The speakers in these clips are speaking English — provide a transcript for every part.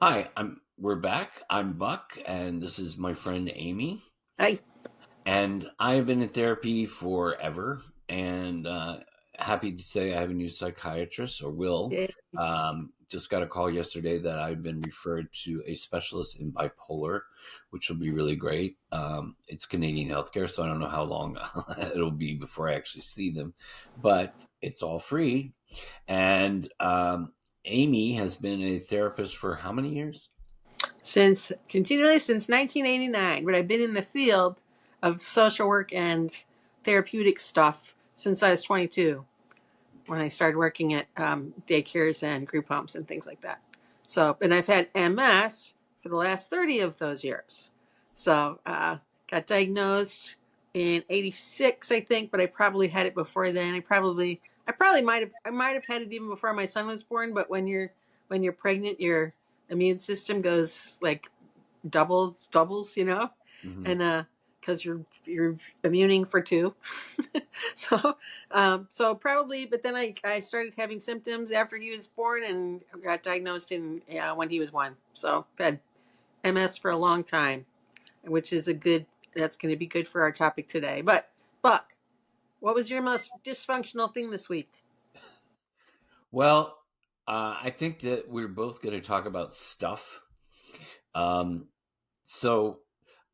Hi, we're back. I'm Buck, and this is my friend Amy. I And I've been in therapy forever, and happy to say I have a new psychiatrist, or will. yeah. Just got a call yesterday that I've been referred to a specialist in bipolar, which will be really great. It's Canadian healthcare, so I don't know how long it'll be before I actually see them, but it's all free. And Amy has been a therapist for how many years? Since continually since 1989, but I've been in the field of social work and therapeutic stuff since I was 22 when I started working at daycares and group homes and things like that. So, and I've had MS for the last 30 of those years. So, got diagnosed in '86, I think, but I probably had it before then. I might have had it even before my son was born. But when you're pregnant, your immune system goes like doubles, Hmm. and because you're immuning for two. so so probably, but then I started having symptoms after he was born and got diagnosed in when he was one. So I've had MS for a long time, which is a good that's going to be good for our topic today. But Buck, what was your most dysfunctional thing this week? Well, I think that we're both going to talk about stuff. Um, so,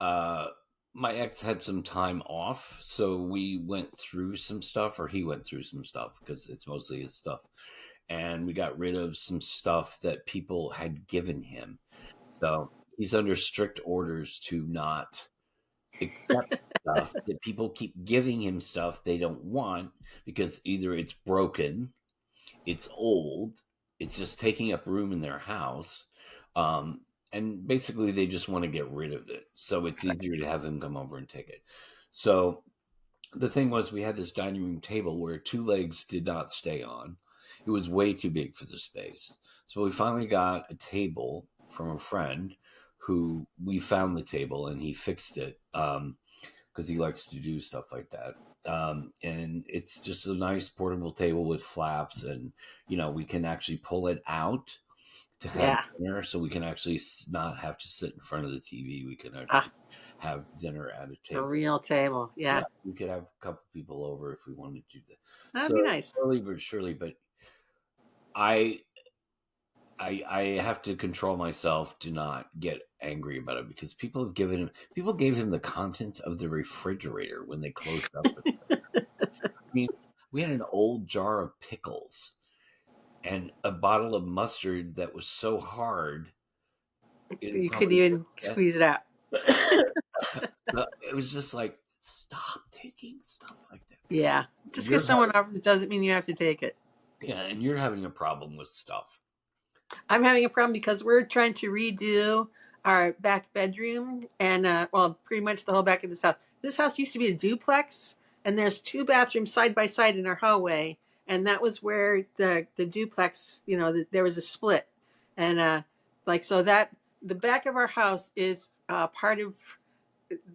uh, my ex had some time off, so we went through some stuff, or he went through some stuff because it's mostly his stuff. And we got rid of some stuff that people had given him. So he's under strict orders to not accept stuff that people keep giving him stuff they don't want because either it's broken, it's old, it's just taking up room in their house. And basically, they just want to get rid of it. So it's easier to have him come over and take it. So the thing was, we had this dining room table where two legs did not stay on. It was way too big for the space. So we finally got a table from a friend who we found the table and he fixed it. Because he likes to do stuff like that. And it's just a nice portable table with flaps, and we can actually pull it out to have Yeah. dinner, so we can actually not have to sit in front of the TV. We can Ah, actually have dinner at a a table. real table. Yeah, Yeah. we could have a couple people over if we wanted to do that. That'd So be nice. slowly but surely, but I I have to control myself to not get angry about it because people gave him the contents of the refrigerator when they closed up. I mean, we had an old jar of pickles and a bottle of mustard that was so hard it You couldn't probably even yeah. squeeze it out. It was just like stop taking stuff like that. Yeah. And Just because someone offers doesn't mean you have to take it. you're having a problem with stuff. I'm having a problem because we're trying to redo our back bedroom and, well, pretty much the whole back of this house. This house used to be a duplex, and there's two bathrooms side by side in our hallway. And that was where the duplex, there was a split. And, so that the back of our house is part of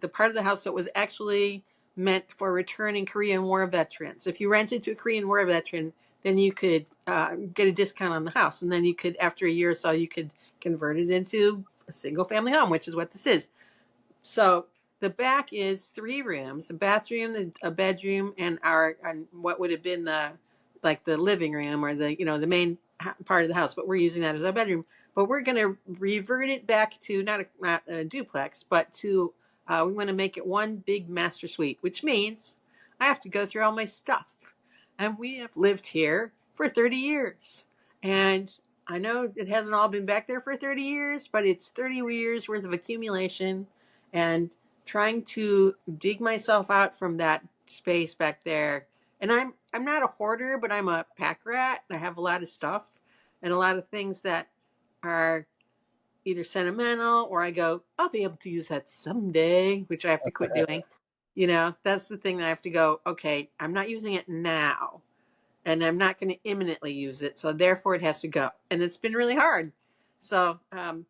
the part of the house that was actually meant for returning Korean War veterans. If you rented to a Korean War veteran, then you could get a discount on the house, and then you could, after a year or so, you could convert it into a single family home, which is what this is. So the back is three rooms: a bathroom, a bedroom, and our and what would have been the living room or the main part of the house. But we're using that as our bedroom. But we're going to revert it back to not a duplex, but to we want to make it one big master suite, which means I have to go through all my stuff. And we have lived here for 30 years. And I know it hasn't all been back there for 30 years, but it's 30 years worth of accumulation and trying to dig myself out from that space back there. And I'm not a hoarder, but I'm a pack rat. I have a lot of stuff and a lot of things that are either sentimental or I go, I'll be able to use that someday, which I have to quit doing. That's the thing that I have to go, okay, I'm not using it now and I'm not going to imminently use it. So therefore it has to go. And it's been really hard. So I'm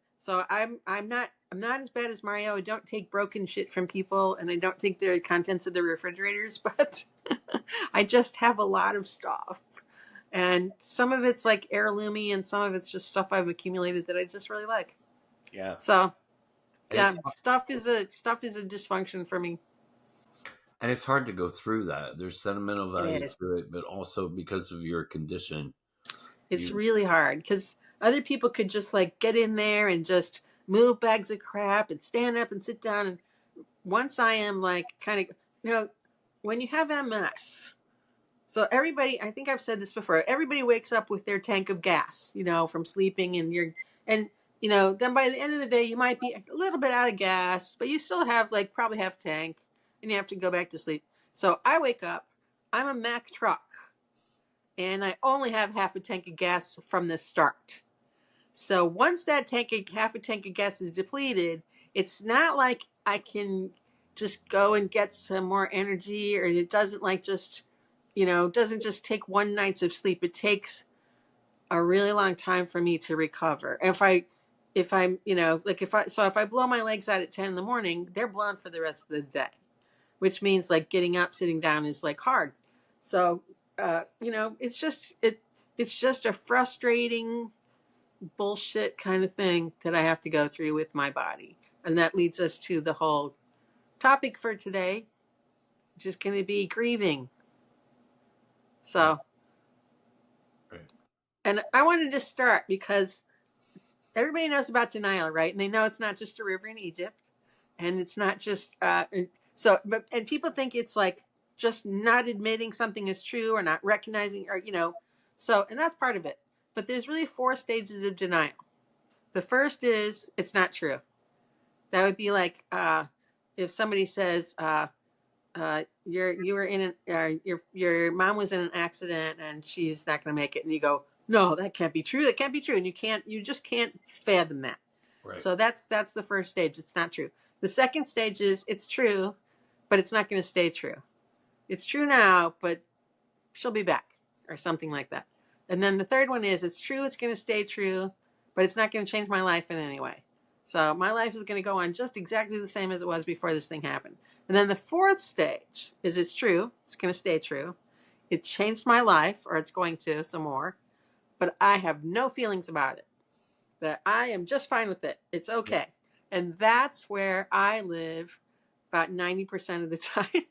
not as bad as Mario. I don't take broken shit from people and I don't take the contents of the refrigerators, but I just have a lot of stuff. And some of it's like heirloomy, and some of it's just stuff I've accumulated that I just really like. Yeah. So And yeah, stuff is a dysfunction for me. it's hard to go through that. There's sentimental It value is. to it, but also because of your condition, It's you really hard because other people could just like get in there and just move bags of crap and stand up and sit down. And once I am like kind of, when you have MS, so everybody, I think I've said this before, everybody wakes up with their tank of gas, from sleeping, and then by the end of the day, you might be a little bit out of gas, but you still have like probably half tank and you have to go back to sleep. So I wake up, I'm a Mack truck and I only have half a tank of gas from the start. So once that half a tank of gas is depleted, it's not like I can just go and get some more energy, or it doesn't like just, doesn't just take one night's of sleep. It takes a really long time for me to recover. If I'm, like if I blow my legs out at 10 in the morning, they're blown for the rest of the day, which means like getting up, sitting down is like hard. So, it's just a frustrating bullshit kind of thing that I have to go through with my body. And that leads us to the whole topic for today, which is going to be grieving. right, So, right. and I wanted to start because everybody knows about denial, right? And they know it's not just a river in Egypt, and it's not just and people think it's like just not admitting something is true or not recognizing, or so, and that's part of it. But there's really four stages of denial. The first is it's not true. That would be like if somebody says you were in your mom was in an accident and she's not going to make it, and you go, no, that can't be true. That can't be true, and you just can't fathom that. Right. So that's the first stage. It's not true. The second stage is it's true, but it's not going to stay true. It's true now, but she'll be back, or something like that. And then the third one is it's true, it's going to stay true, but it's not going to change my life in any way. So my life is going to go on just exactly the same as it was before this thing happened. And then the fourth stage is it's true, it's going to stay true. It changed my life, or it's going to some more, but I have no feelings about it. That I am just fine with it. It's Yeah. okay. And that's where I live about 90% of the time.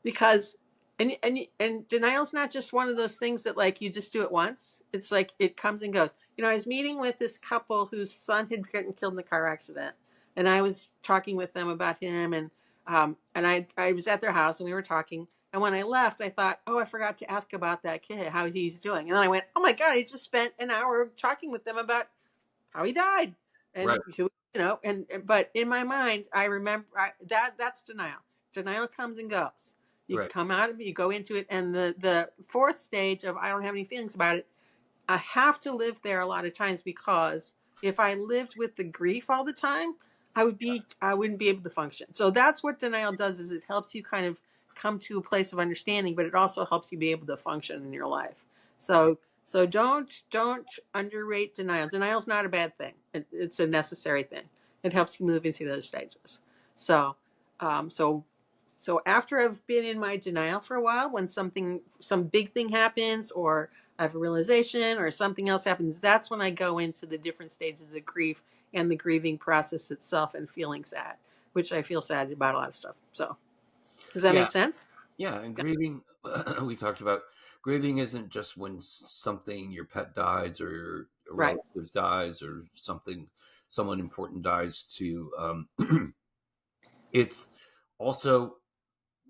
Because and denial's not just one of those things that like you just do it once. It's like it comes and goes. I was meeting with this couple whose son had gotten killed in a car accident, and I was talking with them about him, and I was at their house and we were talking. And when I left, I thought, oh, I forgot to ask about that kid, how he's doing. And then I went, oh my god, I just spent an hour talking with them about how he died, Right. and and but in my mind, I remember that's denial. Denial comes and goes. You Right. come out of it, you go into it, and the fourth stage of I don't have any feelings about it. I have to live there a lot of times, because if I lived with the grief all the time, I wouldn't be able to function. So that's what denial does, is it helps you kind of come to a place of understanding, but it also helps you be able to function in your life. So don't underrate denial. Denial's not a bad thing. It's a necessary thing. It helps you move into those stages. So um, so so after I've been in my denial for a while, when some big thing happens, or I have a realization, or something else happens, that's when I go into the different stages of grief and the grieving process itself, and feeling sad, which I feel sad about a lot of stuff. So does that Yeah. make sense? Yeah. And Yeah. grieving, we talked about grieving isn't just when something, your pet dies or a Right. relative dies or someone important dies to, it's also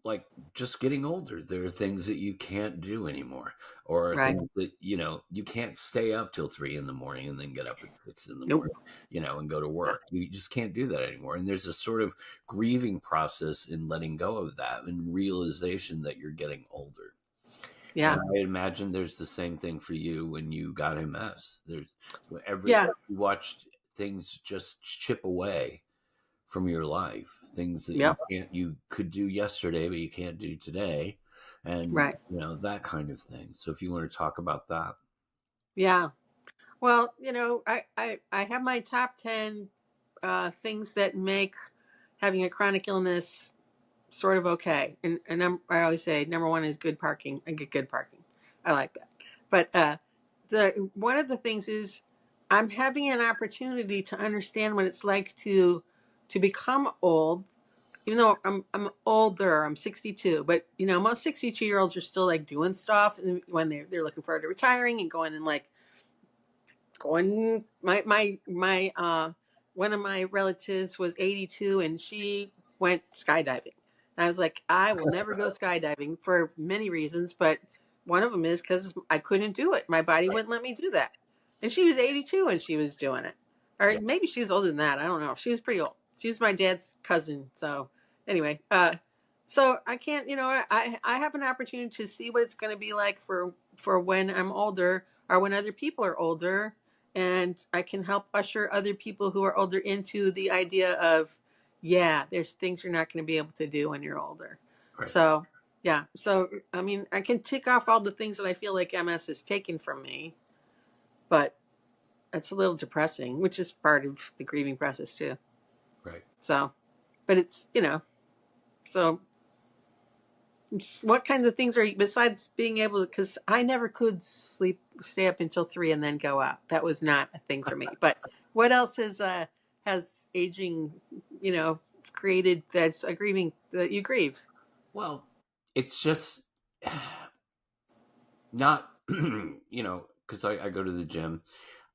like just getting older. There are things that you can't do anymore, or Right. things that you can't stay up till 3 in the morning and then get up at 6 in the morning, Nope. and go to Yeah. work. You just can't do that anymore. And there's a sort of grieving process in letting go of that and realization that you're getting older. And Yeah. I imagine there's the same thing for you when you got MS. There's Yeah. you watched things just chip away from your life, things that Yep. you could do yesterday but you can't do today, and Right. that kind of thing. So if you want to talk about that. Yeah. Well, I have my top 10 things that make having a chronic illness sort of okay. And I always say number one is good parking. I get good parking. I like that. But the one of the things is I'm having an opportunity to understand what it's like to become old. Even though I'm older, I'm 62, but most 62-year-olds are still like doing stuff when they're looking forward to retiring and going and like going my one of my relatives was 82 and she went skydiving. And I was like, I will never go skydiving for many reasons, but one of them is because I couldn't do it. My body Right. wouldn't let me do that. And she was 82 and she was doing it. Or Yeah. maybe she was older than that. I don't know. She was pretty old. She was my dad's cousin. So anyway, so I can't, I have an opportunity to see what it's going to be like for when I'm older or when other people are older, and I can help usher other people who are older into the idea of, yeah, there's things you're not going to be able to do when you're older. Right. So, yeah. So, I mean, I can tick off all the things that I feel like MS has taken from me, but it's a little depressing, which is part of the grieving process too. Right. So, but it's, so what kinds of things are you, besides being able to, because I never could stay up until 3 and then go out. That was not a thing for me. But what else has aging, you know, created that's a grieving that you grieve? Well, it's just not, because I go to the gym.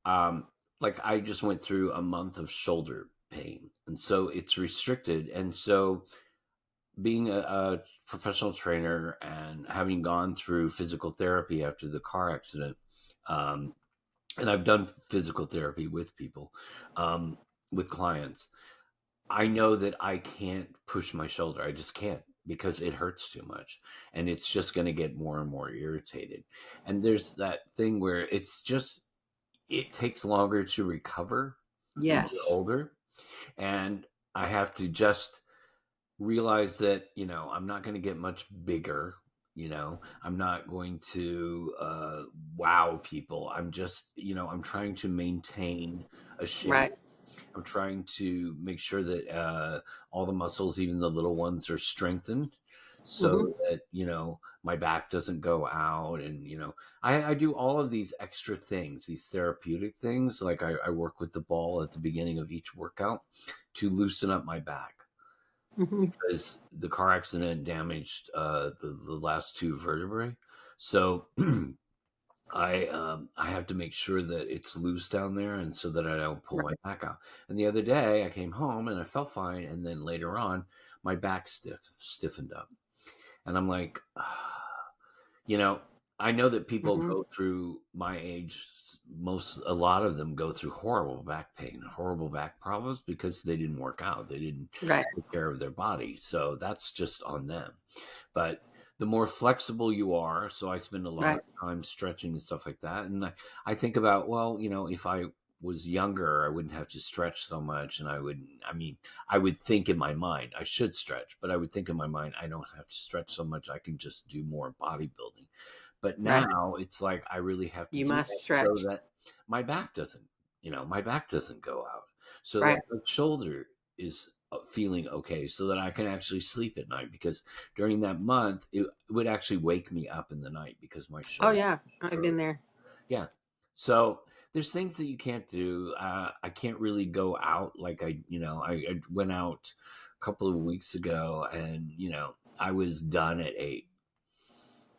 Um, like I just went through a month of shoulder pain, and so it's restricted. And so being a professional trainer and having gone through physical therapy after the car accident, um, and I've done physical therapy with people, um, with clients, I know that I can't push my shoulder. I just can't because it hurts too much and it's just going to get more and more irritated. And there's that thing where it takes longer to recover when you're Yes. older. And I have to just realize that, I'm not going to get much bigger. I'm not going to wow people. I'm just, I'm trying to maintain a shape. Right. I'm trying to make sure that all the muscles, even the little ones, are strengthened Hmm. so that, my back doesn't go out. And, I do all of these extra things, these therapeutic things. Like I work with the ball at the beginning of each workout to loosen up my back Hmm. because the car accident damaged the last two vertebrae. So I have to make sure that it's loose down there, and so that I don't pull Right. my back out. And the other day, I came home and I felt fine, and then later on, my back stiffened up, and I'm like, you know, I know that people Hmm. go through my age. A lot of them go through horrible back pain, horrible back problems because they didn't work out, they didn't Right. take care of their body. So that's just on them. But the more flexible you are, so I spend a lot of Right. time stretching and stuff like that. And I think about, well, if I was younger, I wouldn't have to stretch so much. And I would think in my mind, I should stretch, but I would think in my mind, I don't have to stretch so much. I can just do more bodybuilding. But Right. now it's like I really have to You do must that so stretch. that my back doesn't, my back doesn't go out, so that Right. my shoulder is feeling okay, so that I can actually sleep at night. Because during that month, it would actually wake me up in the night because my Oh shoulder yeah, I've froze. been there. Yeah. So there's things that you can't do. I can't really go out like I went out a couple of weeks ago, and I was done at 8.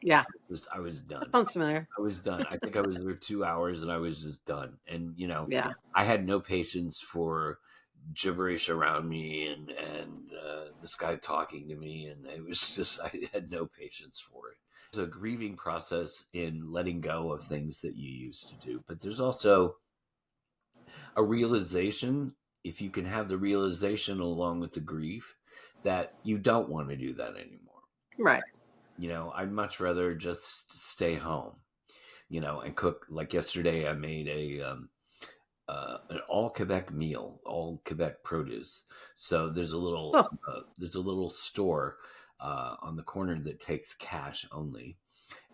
Yeah, I was that done. sounds familiar. I was done. I think I was there 2 hours, and I was just done. And Yeah. I had no patience for gibberish around me, and this guy talking to me, and it was just I had no patience for it. There's a grieving process in letting go of things that you used to do, but there's also a realization. If you can have the realization along with the grief that you don't want to do that anymore. Right. I'd much rather just stay home, and cook. Like yesterday, I made an all Quebec meal, all Quebec produce. So Oh. there's a little store on the corner that takes cash only,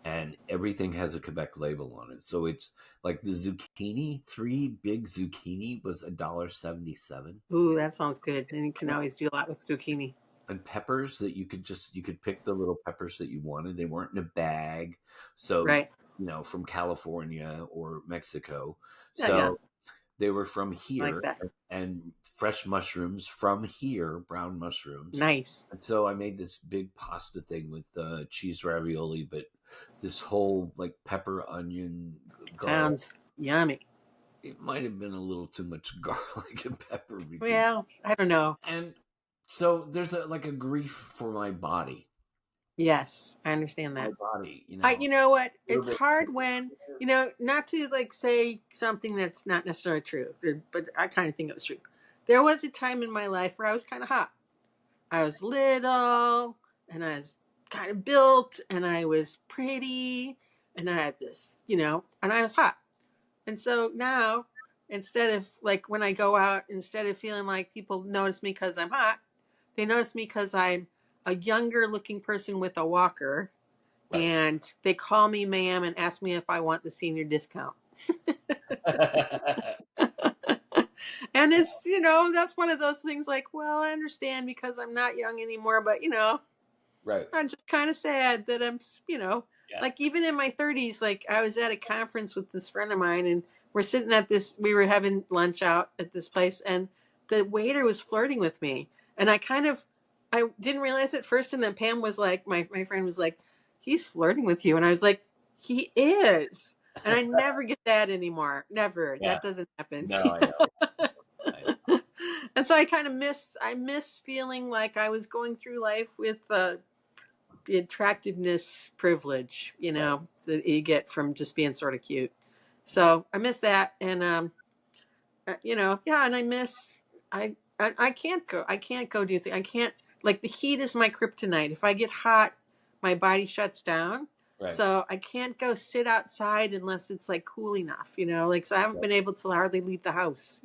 and everything has a Quebec label on it. So it's like the zucchini, 3 big zucchini was $1.77. Ooh, that sounds good. And you can always do a lot with zucchini. and peppers that you could pick the little peppers that you wanted. They weren't in a bag. So, Right. from California or Mexico. Yeah, yeah. So they were from I like here, that. and fresh mushrooms from here, brown mushrooms. Nice. And so I made this big pasta thing with cheese ravioli, but this whole like pepper, onion, garlic. Sounds yummy. It might have been a little too much garlic and pepper because, Well, I don't know. and so there's a grief for my body. Yes, I understand My that. body, You know what? a little It's bit. hard when, not to like say something that's not necessarily true, but I kind of think it was true. There was a time in my life where I was kind of hot. I was little and I was kind of built and I was pretty and I had this, and I was hot. And so now, instead of like when I go out, instead of feeling like people notice me because I'm hot, they notice me because I'm a younger looking person with a walker, Right. and they call me ma'am and ask me if I want the senior discount. And it's, that's one of those things like, well, I understand because I'm not young anymore, but, Right. I'm just kind of sad that I'm, Yeah. like even in my 30s, like I was at a conference with this friend of mine and we were having lunch out at this place and the waiter was flirting with me. And I didn't realize it first. And then Pam was like, my friend was like, he's flirting with you. And I was like, he is. And I never get that anymore. Never. Yeah. That doesn't happen. No, I know. And so I miss feeling like I was going through life with the attractiveness privilege, Right. that you get from just being sort of cute. So I miss that. And, yeah. And I can't go do things. I can't, like the heat is my kryptonite. If I get hot, my body shuts down. Right. So I can't go sit outside unless it's like cool enough, like, so I haven't been able to hardly leave the house,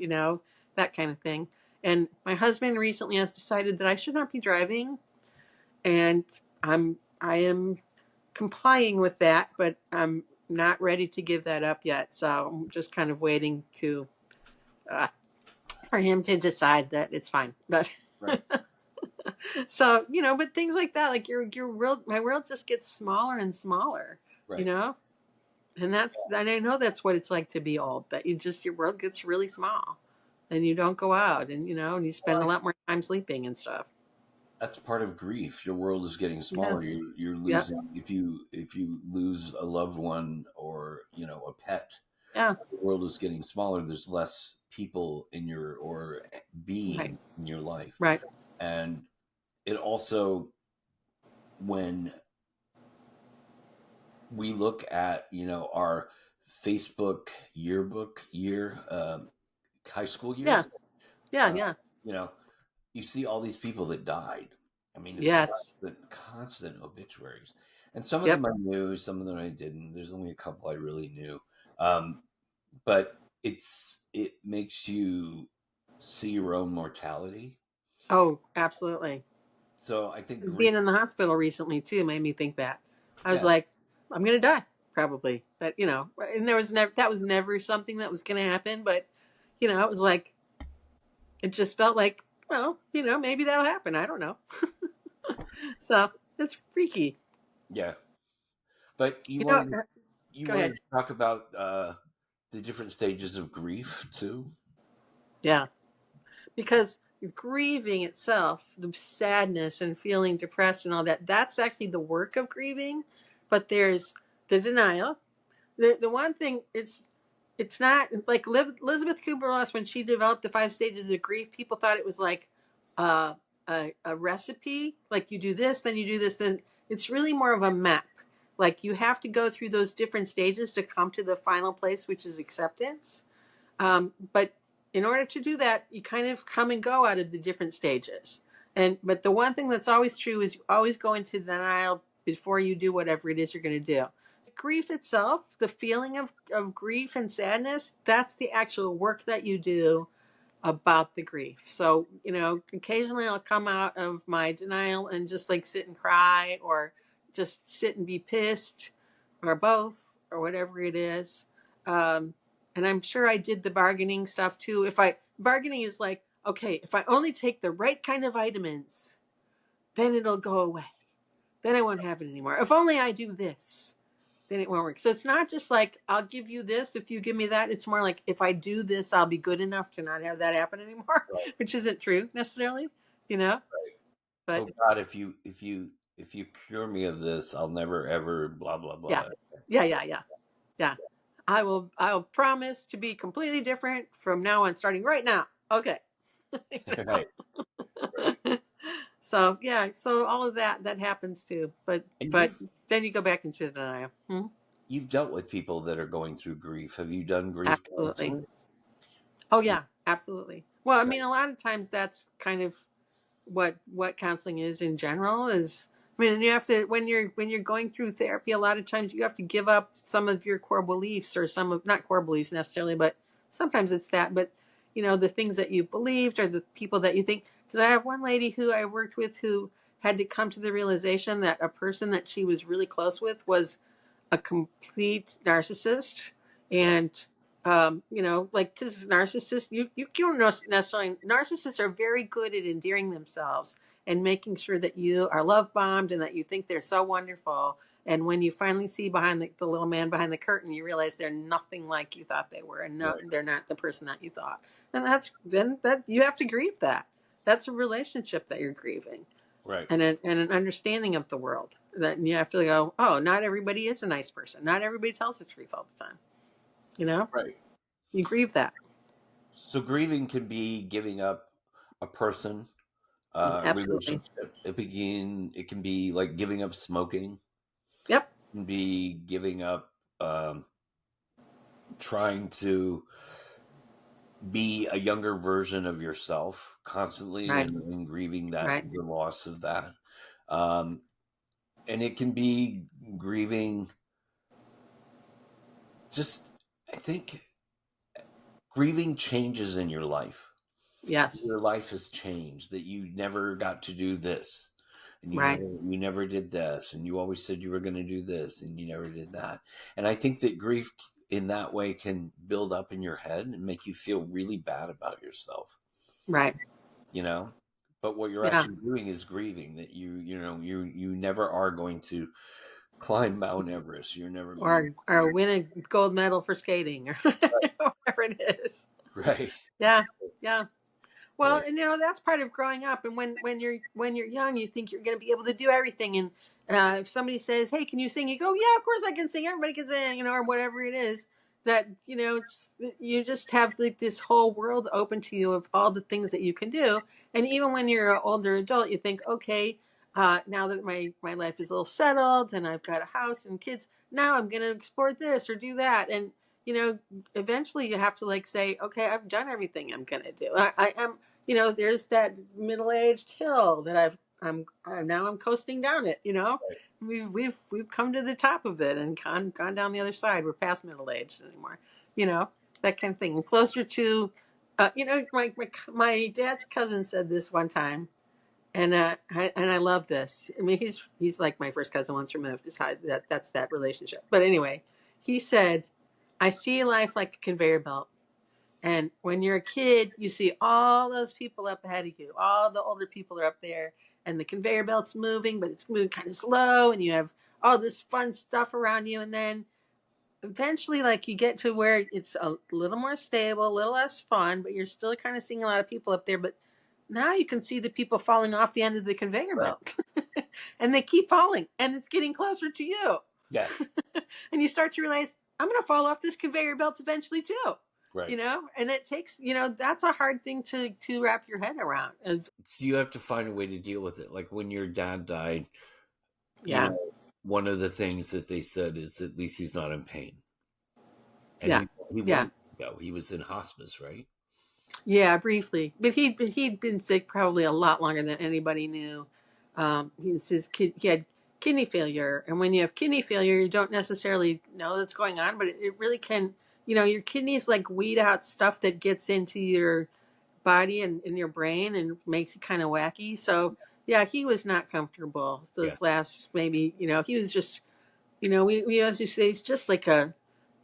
that kind of thing. And my husband recently has decided that I should not be driving, and I am complying with that, but I'm not ready to give that up yet. So I'm just kind of waiting to uh, for him to decide that it's fine. But Right. so but things like that, like your world, my world just gets smaller and smaller, Right. and I know that's what it's like to be old. That your world gets really small, and you don't go out, and and you spend a lot more time sleeping and stuff. That's part of grief. Your world is getting Yeah. smaller. You're Yeah. losing, if you lose a loved one or a pet. Yeah. The world is getting smaller. There's less people being Right. in your life, Right. and it also, when we look at our Facebook yearbook high school years. Yeah. Yeah. You see all these people that died. I mean, it's Yes. constant obituaries, and some of Yep. them I knew, some of them I didn't. There's only a couple I really knew, but it makes you see your own mortality. Oh, absolutely. So I think Being in the hospital recently too made me think that. I was yeah, like, I'm gonna die probably, but and that was never something that was gonna happen, but it was like it just felt like, well, maybe that'll happen. I don't know. So it's freaky. yeah. But You know, you go wanted ahead. to talk about the different stages of grief too. Yeah, because grieving itself, the sadness and feeling depressed and all that's actually the work of grieving. But there's the denial. The one thing, it's not like Elizabeth Kubler-Ross, when she developed the 5 stages of grief, people thought it was like uh, a recipe, like you do this, then you do this, and it's really more of a map. Like you have to go through those different stages to come to the final place, which is acceptance. But in order to do that, you kind of come and go out of the different stages. But the one thing that's always true is you always go into denial before you do whatever it is you're going to do. Grief itself, the feeling of grief and sadness, that's the actual work that you do about the grief. So, occasionally I'll come out of my denial and just like sit and cry or just sit and be pissed or both or whatever it is. And I'm sure I did the bargaining stuff too. Bargaining is like, okay, if I only take the right kind of vitamins, then it'll go away. Then I won't have it anymore. If only I do this, then it won't work. So it's not just like, I'll give you this if you give me that. It's more like, if I do this, I'll be good enough to not have that happen anymore, Right. which isn't true necessarily, you know? Right. But Oh God, if you cure me of this, I'll never ever blah blah yeah, blah. yeah. I will promise to be completely different from now on, starting right now. Okay. You know? Right. Right. So yeah, so all of that happens too. And But then you go back into denial. you've dealt with people that are going through grief. Have you done grief Absolutely. counseling? Oh yeah, absolutely. Well, I Right. mean, a lot of times that's kind of what counseling is in general. Is, I mean, and you have to, when you're going through therapy, a lot of times you have to give up some of your core beliefs, or some of, not core beliefs necessarily, but sometimes it's that. But the things that you believed, or the people that you think. Because I have one lady who I worked with who had to come to the realization that a person that she was really close with was a complete narcissist. And like, because narcissists, you don't know necessarily, narcissists are very good at endearing themselves and making sure that you are love bombed and that you think they're so wonderful. And when you finally see behind the little man behind the curtain, you realize they're nothing like you thought they were, and no, Right. they're not the person that you thought. And that you have to grieve that. That's a relationship that you're grieving, Right. and an understanding of the world, that you have to go, oh, not everybody is a nice person, not everybody tells the truth all the time. Right. You grieve that. So grieving can be giving up a person, Absolutely. relationship. It can be like giving up smoking. Yep. It can be giving up trying to be a younger version of yourself constantly, Right. and grieving that Right. the loss of that. Um, and it can be grieving just, I think, grieving changes in your life. Yes. Your life has changed, that you never got to do this, and Right. you never did this, and you always said you were going to do this and you never did that. And I think that grief in that way can build up in your head and make you feel really bad about yourself, Right. you know. But what you're Yeah. actually doing is grieving that you never are going to climb Mount Everest. You're never going to. Or win a gold medal for skating, or whatever it is. Right. Yeah. Yeah. Well, Right. and that's part of growing up. And when you're young, you think you're going to be able to do everything. And if somebody says, "Hey, can you sing?" You go, "Yeah, of course I can sing. Everybody can sing," or whatever it is. That it's, you just have like this whole world open to you of all the things that you can do. And even when you're an older adult, you think, "Okay, now that my life is a little settled and I've got a house and kids, now I'm going to explore this or do that." And you know, eventually you have to like say, "Okay, I've done everything I'm going to do. I am." There's that middle-aged hill that I'm coasting down it. Right. We've come to the top of it and gone down the other side. We're past middle age anymore. You know, that kind of thing. And closer to, my dad's cousin said this one time, and I love this. I mean, he's like my first cousin once removed. It's how that's that relationship. But anyway, he said, "I see life like a conveyor belt. And when you're a kid, you see all those people up ahead of you. All the older people are up there, and the conveyor belt's moving, but it's moving kind of slow, and you have all this fun stuff around you. And then eventually, like, you get to where it's a little more stable, a little less fun, but you're still kind of seeing a lot of people up there. But now you can see the people falling off the end of the conveyor Right. belt, and they keep falling, and it's getting closer to you. Yeah. And you start to realize, I'm going to fall off this conveyor belt eventually too. Right. And it takes, that's a hard thing to wrap your head around. And So you have to find a way to deal with it. Like when your dad died, you yeah, know, one of the things that they said is at least he's not in pain. And yeah, he yeah, wanted to go. He was in hospice, right? yeah, briefly, but he'd been sick probably a lot longer than anybody knew. He had kidney failure, and when you have kidney failure, you don't necessarily know that's going on, but it really can. Your kidneys like weed out stuff that gets into your body and in your brain and makes it kind of wacky. So yeah, he was not comfortable Yeah. those last, maybe. He was just, we used to say he's just like a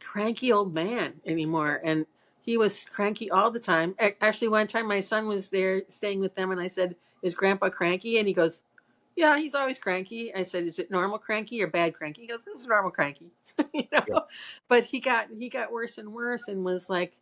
cranky old man anymore. And he was cranky all the time. Actually, one time my son was there staying with them, and I said, "Is Grandpa cranky?" And he goes, Yeah, he's always cranky. I said, "Is it normal cranky or bad cranky?" He goes, "This is normal cranky," you Yeah. know. But he got worse and worse, and was like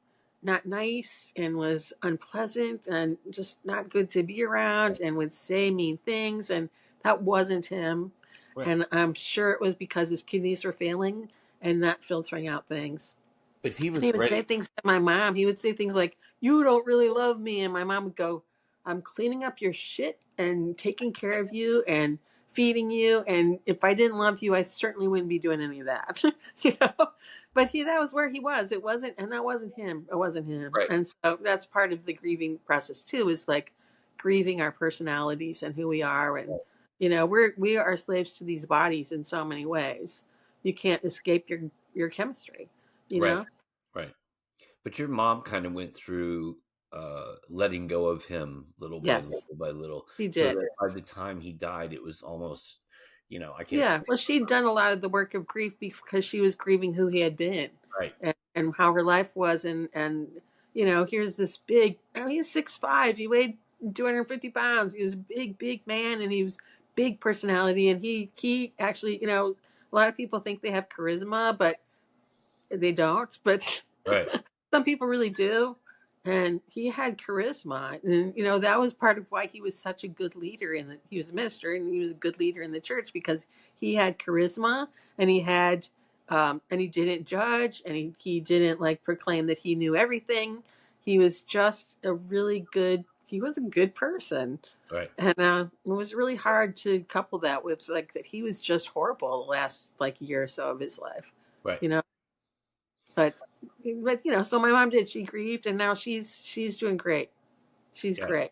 not nice, and was unpleasant, and just not good to be around, and would say mean things, and that wasn't him. Right. And I'm sure it was because his kidneys were failing and not filtering out things. But he And he was would say ready. things to my mom. He would say things like, "You don't really love me." And my mom would go, "I'm cleaning up your shit and taking care of you and feeding you. And if I didn't love you, I certainly wouldn't be doing any of that." you know? But that was where he was. It wasn't, and that wasn't him. It wasn't him. Right. And so that's part of the grieving process too, is like grieving our personalities and who we are. And, we are slaves to these bodies in so many ways. You can't escape your chemistry, you Right. know? Right. But your mom kind of went through letting go of him Yes, little by little, she so did. that by the time he died, it was almost, I can't say Yeah, well, she'd done a lot of the work of grief because she was grieving who he had been, right. and how her life was, and here's this big. I mean, he's 6'5". He weighed 250 pounds. He was a big man, and he was big personality, and he actually, a lot of people think they have charisma, but they don't. But Right. some people really do. And he had charisma. And, that was part of why he was such a good leader. He was a minister and he was a good leader in the church because he had charisma, and and he didn't judge, and he didn't like proclaim that he knew everything. He was just he was a good person. Right. And it was really hard to couple that with like that he was just horrible the last like year or so of his life, Right. you know? But so my mom did. She grieved, and now she's doing great. She's Yeah. great,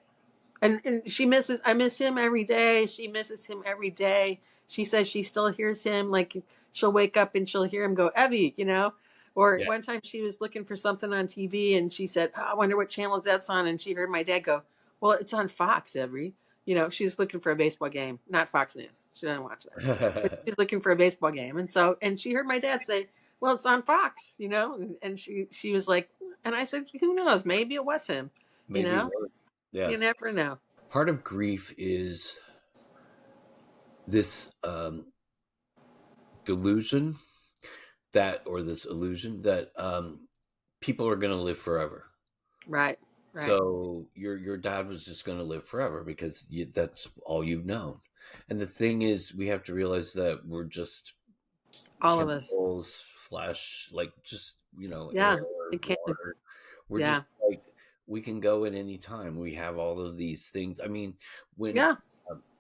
and she misses. I miss him every day. She misses him every day. She says she still hears him. Like she'll wake up and she'll hear him go, "Evie," Or Yeah. one time she was looking for something on TV, and she said, "Oh, I wonder what channel that's on." And she heard my dad go, "Well, it's on Fox, Evie." She was looking for a baseball game, not Fox News. She didn't watch that. She's looking for a baseball game, and she heard my dad say, "Well, it's on Fox," and she was like, and I said, "Who knows? Maybe it was him." You Maybe it know, was. Yeah. you never know. Part of grief is this delusion or this illusion that people are going to live forever. Right, right. So your dad was just going to live forever because that's all you've known. And the thing is, we have to realize that we're just All of us. chemicals, flesh, like just air, Yeah, it can't. water. We're just Yeah, like we can go at any time. We have all of these things. I mean, yeah,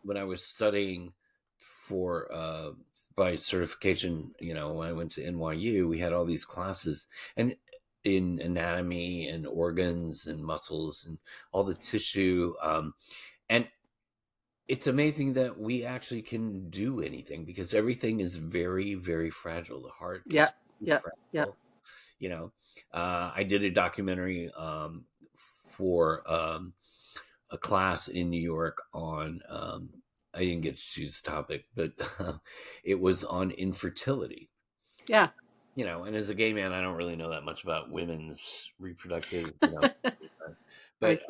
when I was studying for by certification, when I went to NYU, we had all these classes and in anatomy and organs and muscles and all the tissue. And it's amazing that we actually can do anything because everything is very, very fragile. The heart yeah, is yeah, yeah. fragile. I did a documentary for a class in New York on. I didn't get to choose the topic, but it was on infertility. Yeah. And as a gay man, I don't really know that much about women's reproductive, but Like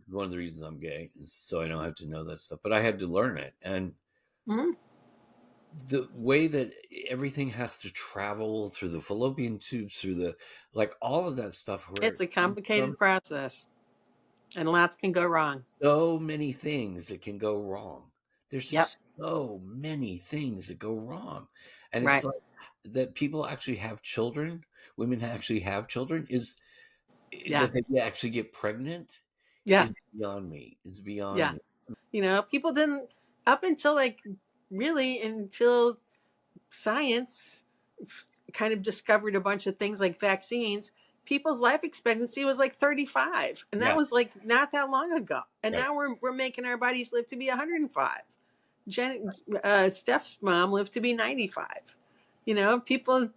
one of the reasons I'm gay is so I don't have to know that stuff. But I had to learn it, and mhm. the way that everything has to travel through the fallopian tubes, through the all of that stuff, where It's it a comes from, complicated process, and lots can go wrong. so many things that can go wrong. Yep. There's so many things that go wrong, and it's Right. like that people actually have children. Women actually have children. Is Yeah. that they actually get pregnant Yeah. is beyond me. It's beyond Yeah. me. People didn't up until until science kind of discovered a bunch of things like vaccines. People's life expectancy was like 35, and that Yeah, was like not that long ago. And right. now we're making our bodies live to be 105. Steph's mom lived to be 95. People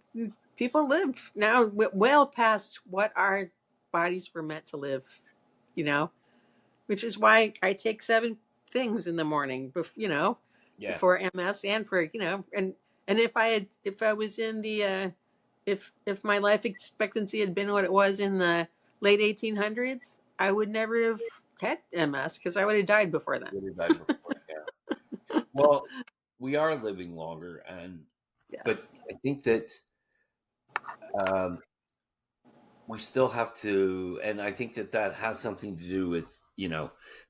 live now well past what our bodies were meant to live. You know, which is why I take 7 things in the morning. Yeah, For MS and for and if I was in the if my life expectancy had been what it was in the late 1800s, I would never have had MS because I would have died before then. really bad before. Yeah. Well, we are living longer, but Yes. I think that um, we still have to, and I think that that has something to do with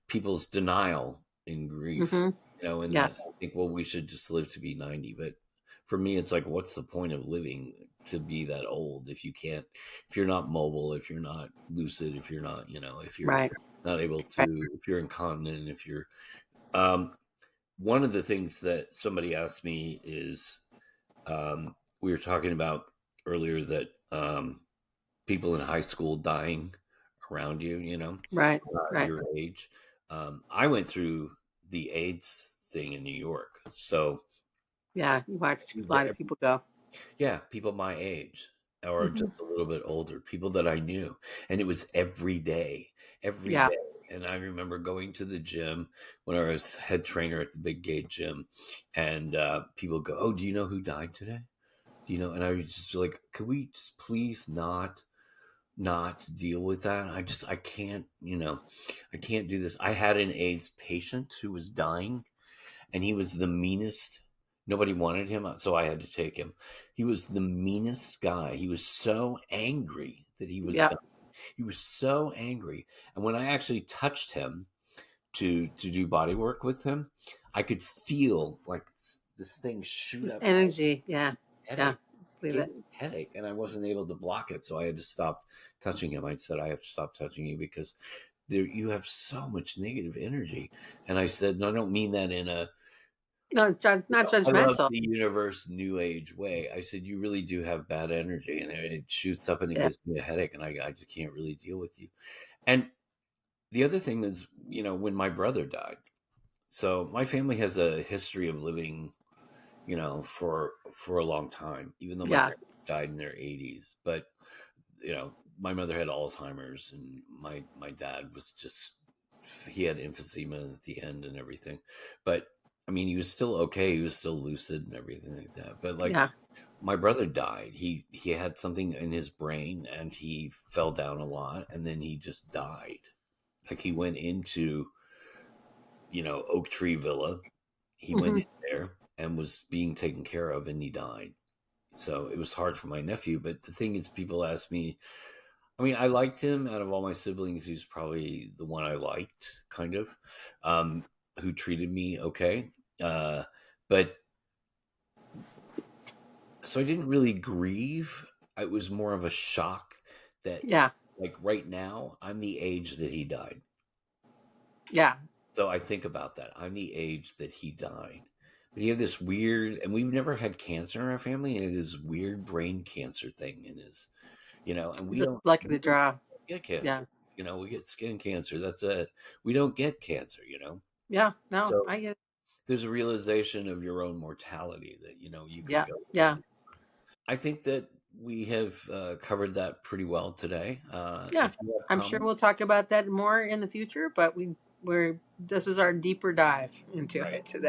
people's denial in grief. Hmm. In that Yes. I think, well, we should just live to be 90. But for me, it's like, what's the point of living to be that old if you can't, if you're not mobile, if you're not lucid, if you're not, if you're Right. not able Right. to, if you're incontinent, if you're um, one of the things that somebody asked me is we were talking about earlier that people in high school dying around you, Right. Right. your age. I went through the AIDS thing in New York. So, Yeah. You watch a lot of people go. yeah, people my age or Hmm. just a little bit older, people that I knew. And it was every Yeah. day. And I remember going to the gym when I was head trainer at the Big Gate gym. And people go, "Oh, do you know who died today? Do you know?" And I was just like, "Could we just please not deal with that? I can't, I can't do this." I had an AIDS patient who was dying, and he was the meanest. Nobody wanted him, so I had to take him. He was the meanest guy. He was so angry that he was Yep. dying. He was so angry. And when I actually touched him to do body work with him, I could feel like this thing shoot This up my energy. Yeah. Yeah. headache. Believe Gave it. me a headache, and I wasn't able to block it, so I had to stop touching him. I said, "I have to stop touching you because you have so much negative energy." And I said, "No, I don't mean that in a No, not I love judgmental. the universe new age way." I said, "You really do have bad energy, and it shoots up and it Yeah. gives me a headache, and I just can't really deal with you." And the other thing is, when my brother died, so my family has a history of living, for a long time, even though my Yeah. parents died in their 80s. But my mother had Alzheimer's, and my dad was just, he had emphysema at the end and everything. But I mean, he was still okay. He was still lucid and everything like that. But like, Yeah. my brother died. He had something in his brain, and he fell down a lot, and then he just died. Like, he went into Oak Tree Villa. He went Hmm. in there and was being taken care of, and he died. So it was hard for my nephew. But the thing is, people ask me, I mean, I liked him. Out of all my siblings, he's probably the one I liked, kind of, um, who treated me okay. Uh, but so I didn't really grieve. It was more of a shock that, Yeah. like, right now, I'm the age that he died. Yeah. So I think about that. I'm the age that he died. But he had this weird, and we've never had cancer in our family, and this weird brain cancer thing in his, and we Just don't, luck of we the don't draw. get cancer. Yeah. We get skin cancer. That's it. We don't get cancer. Yeah. No, So I get it. there's a realization of your own mortality that, you could Yeah. go Yeah. any. I think that we have covered that pretty well today. Yeah. If you have I'm sure comments, we'll talk about that more in the future, but we're this is our deeper dive into right. it today.